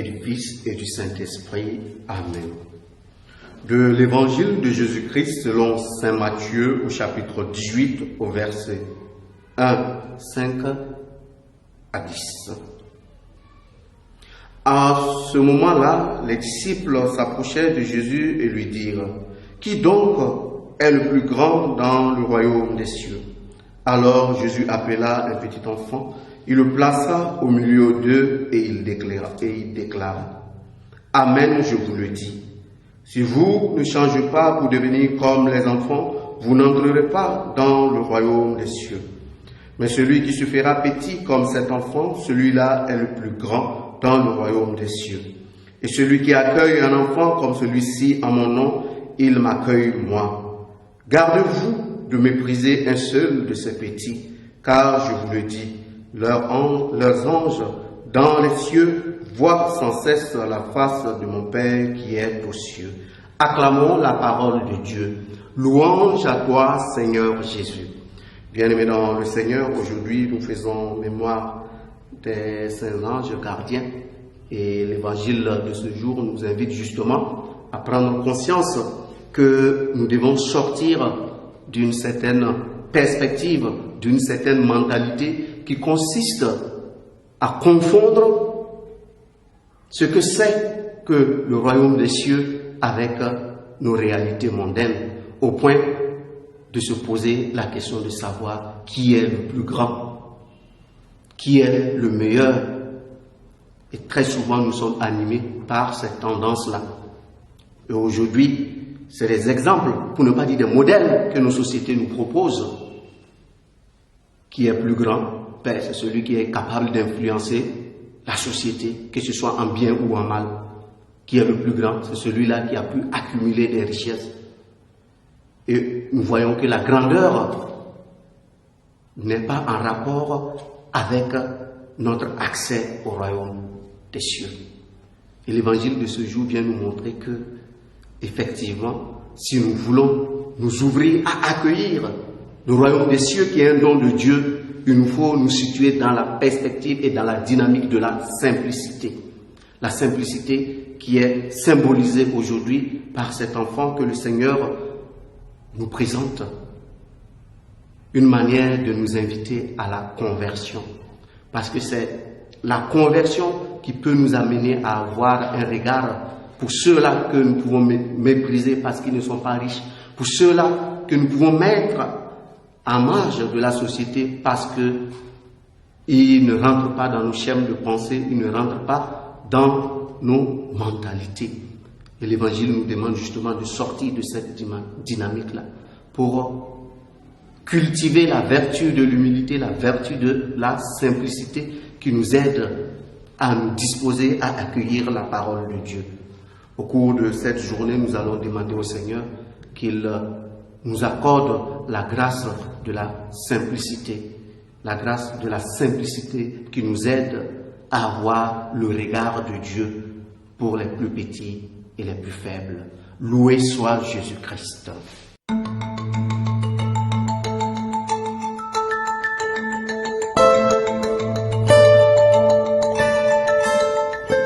et du Fils et du Saint-Esprit. Amen. De l'Évangile de Jésus-Christ selon saint Matthieu au chapitre 18 au verset 1, 5 à 10. À ce moment-là, les disciples s'approchèrent de Jésus et lui dirent: « Qui donc est le plus grand dans le royaume des cieux ?» Alors Jésus appela un petit enfant, il le plaça au milieu d'eux et il déclara: « Amen, je vous le dis. Si vous ne changez pas pour devenir comme les enfants, vous n'entrerez pas dans le royaume des cieux. Mais celui qui se fera petit comme cet enfant, celui-là est le plus grand dans le royaume des cieux. Et celui qui accueille un enfant comme celui-ci en mon nom, il m'accueille moi. Gardez-vous de mépriser un seul de ces petits, car je vous le dis, leurs anges dans les cieux voient sans cesse la face de mon Père qui est aux cieux. » Acclamons la parole de Dieu. Louange à toi, Seigneur Jésus. Bien-aimés dans le Seigneur, aujourd'hui nous faisons mémoire des saints anges gardiens et l'évangile de ce jour nous invite justement à prendre conscience que nous devons sortir d'une certaine perspective, d'une certaine mentalité qui consiste à confondre ce que c'est que le royaume des cieux avec nos réalités mondaines, au point de se poser la question de savoir qui est le plus grand, qui est le meilleur. Et très souvent, nous sommes animés par cette tendance-là. Et aujourd'hui, c'est des exemples, pour ne pas dire des modèles que nos sociétés nous proposent. Qui est plus grand? Ben, c'est celui qui est capable d'influencer la société, que ce soit en bien ou en mal. Qui est le plus grand? C'est celui-là qui a pu accumuler des richesses. Et nous voyons que la grandeur n'est pas en rapport avec notre accès au royaume des cieux. Et l'évangile de ce jour vient nous montrer que, effectivement, si nous voulons nous ouvrir à accueillir le royaume des cieux qui est un don de Dieu, il nous faut nous situer dans la perspective et dans la dynamique de la simplicité. La simplicité qui est symbolisée aujourd'hui par cet enfant que le Seigneur nous présente. Une manière de nous inviter à la conversion. Parce que c'est la conversion qui peut nous amener à avoir un regard pour ceux-là que nous pouvons mépriser parce qu'ils ne sont pas riches, pour ceux-là que nous pouvons mettre en marge de la société parce qu'ils ne rentrent pas dans nos schèmes de pensée, ils ne rentrent pas dans nos mentalités. Et l'Évangile nous demande justement de sortir de cette dynamique-là pour cultiver la vertu de l'humilité, la vertu de la simplicité qui nous aide à nous disposer à accueillir la parole de Dieu. Au cours de cette journée, nous allons demander au Seigneur qu'il nous accorde la grâce de la simplicité qui nous aide à avoir le regard de Dieu pour les plus petits et les plus faibles. Loué soit Jésus-Christ.